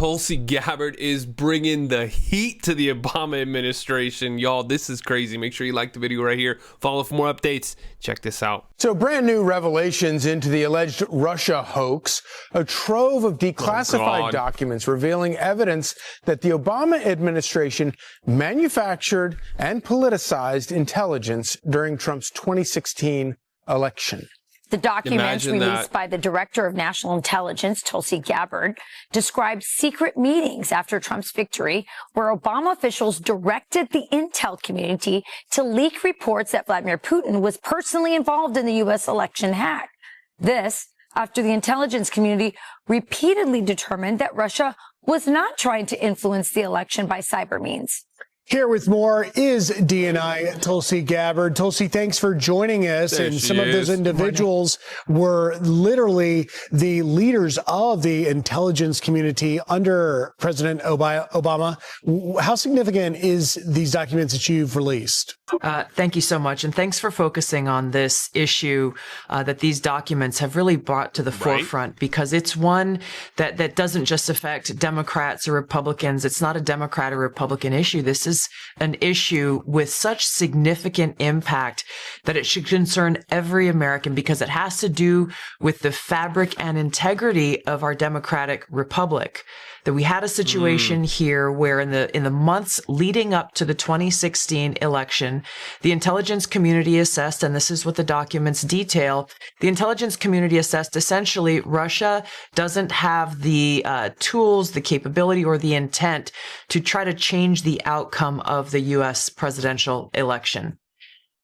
Tulsi Gabbard is bringing the heat to the Obama administration. Y'all, this is crazy. Make sure you like the video right here. Follow for more updates. Check this out. So brand new revelations into the alleged Russia hoax. A trove of declassified documents revealing evidence that the Obama administration manufactured and politicized intelligence during Trump's 2016 election. The documents released by the director of National Intelligence, Tulsi Gabbard, described secret meetings after Trump's victory where Obama officials directed the intel community to leak reports that Vladimir Putin was personally involved in the U.S. election hack. This after the intelligence community repeatedly determined that Russia was not trying to influence the election by cyber means. Here with more is DNI Tulsi Gabbard. Tulsi, thanks for joining us. There and she some of those individuals were literally the leaders of the intelligence community under President Obama. How significant is these documents that you've released? Thank you so much. And thanks for focusing on this issue that these documents have really brought to the forefront, because it's one that doesn't just affect Democrats or Republicans. It's not a Democrat or Republican issue. This is an issue with such significant impact that it should concern every American, because it has to do with the fabric and integrity of our democratic republic. That we had a situation here where in the months leading up to the 2016 election, the intelligence community assessed, and this is what the documents detail, the intelligence community assessed essentially Russia doesn't have the tools, the capability, or the intent to try to change the outcome of the U.S. presidential election.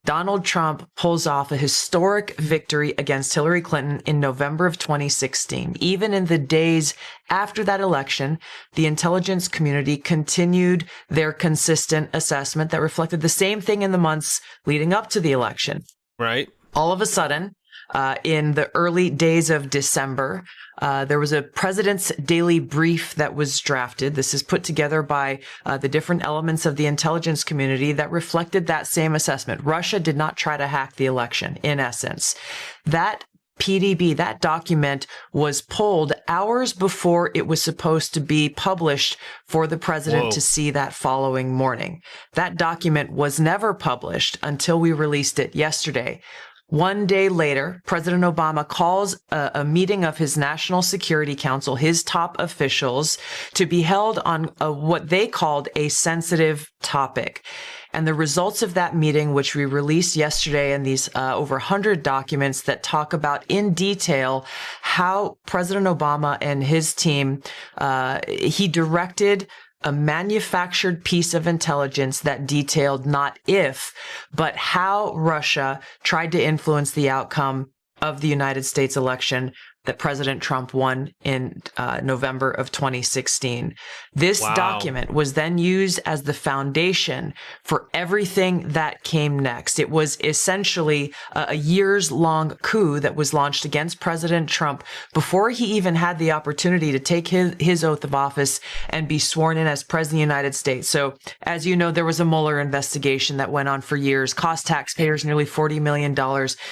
Donald Trump pulls off a historic victory against Hillary Clinton in November of 2016. Even in the days after that election, the intelligence community continued their consistent assessment that reflected the same thing in the months leading up to the election. Right. All of a sudden, in the early days of December, there was a president's daily brief that was drafted. This is put together by the different elements of the intelligence community that reflected that same assessment. Russia did not try to hack the election, in essence. That PDB, that document, was pulled hours before it was supposed to be published for the president to see that following morning. That document was never published until we released it yesterday. One day later, President Obama calls a meeting of his National Security Council, his top officials, to be held on what they called a sensitive topic. And the results of that meeting, which we released yesterday, and these over 100 documents that talk about in detail how President Obama and his team, he directed a manufactured piece of intelligence that detailed not if, but how Russia tried to influence the outcome of the United States election that President Trump won in November of 2016. This document was then used as the foundation for everything that came next. It was essentially a years-long coup that was launched against President Trump before he even had the opportunity to take his oath of office and be sworn in as President of the United States. So, as you know, there was a Mueller investigation that went on for years, cost taxpayers nearly $40 million.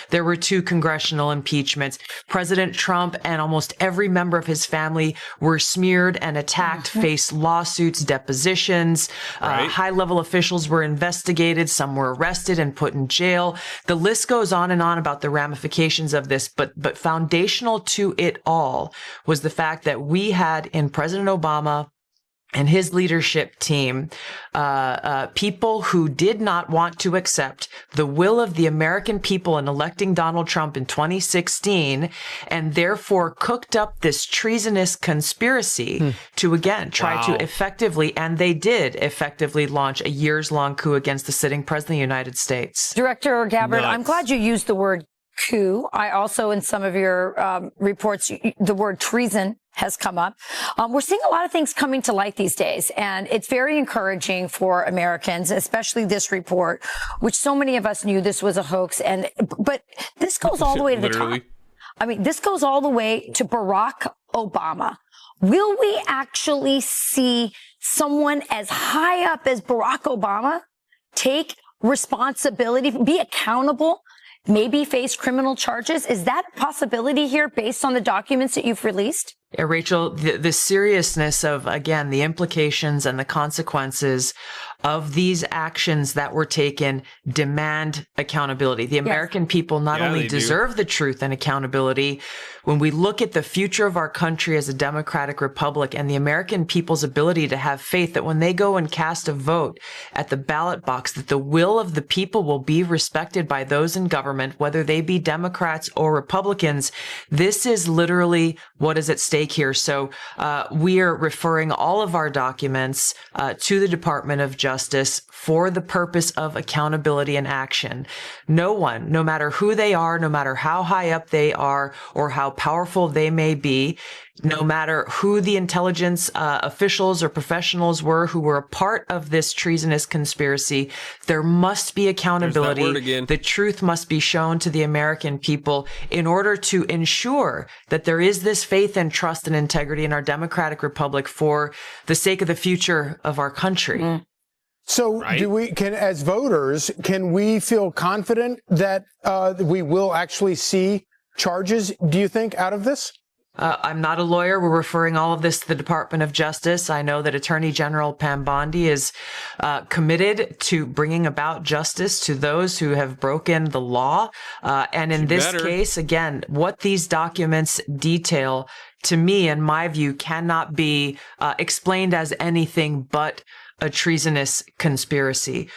There were 2 congressional impeachments. President Trump and almost every member of his family were smeared and attacked, faced lawsuits, depositions. High-level officials were investigated. Some were arrested and put in jail. The list goes on and on about the ramifications of this, but foundational to it all was the fact that we had in President Obama and his leadership team, people who did not want to accept the will of the American people in electing Donald Trump in 2016, and therefore cooked up this treasonous conspiracy to, again, try to effectively, and they did effectively, launch a years-long coup against the sitting president of the United States. Director Gabbard, I'm glad you used the word coup. I also, in some of your reports, the word treason has come up. We're seeing a lot of things coming to light these days, and it's very encouraging for Americans, especially this report, which so many of us knew this was a hoax. But this goes all the way to the top. I mean, this goes all the way to Barack Obama. Will we actually see someone as high up as Barack Obama take responsibility, be accountable, maybe face criminal charges? Is that a possibility here based on the documents that you've released? Yeah, Rachel, the seriousness of, again, the implications and the consequences of these actions that were taken demand accountability. The American people not only deserve the truth and accountability. When we look at the future of our country as a democratic republic and the American people's ability to have faith that when they go and cast a vote at the ballot box, that the will of the people will be respected by those in government, whether they be Democrats or Republicans, this is literally what is at stake here. So we are referring all of our documents to the Department of Justice for the purpose of accountability and action. No one, no matter who they are, no matter how high up they are or how powerful they may be, no matter who the intelligence officials or professionals were who were a part of this treasonous conspiracy, there must be accountability. The truth must be shown to the American people in order to ensure that there is this faith and trust and integrity in our democratic republic for the sake of the future of our country. So as voters, can we feel confident that we will actually see charges, do you think, out of this? I'm not a lawyer. We're referring all of this to the Department of Justice. I know that Attorney General Pam Bondi is committed to bringing about justice to those who have broken the law. And in this case, again, what these documents detail, to me, in my view, cannot be explained as anything but a treasonous conspiracy.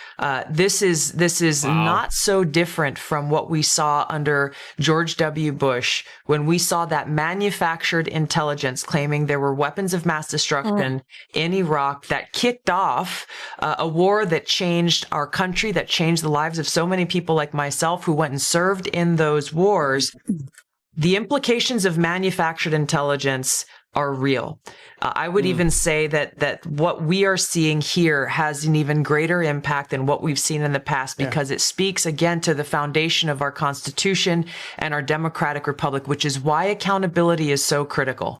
This is not so different from what we saw under George W. Bush, when we saw that manufactured intelligence claiming there were weapons of mass destruction in Iraq that kicked off a war that changed our country, that changed the lives of so many people like myself who went and served in those wars. The implications of manufactured intelligence are real. I would even say that what we are seeing here has an even greater impact than what we've seen in the past, because it speaks again to the foundation of our Constitution and our democratic republic, which is why accountability is so critical.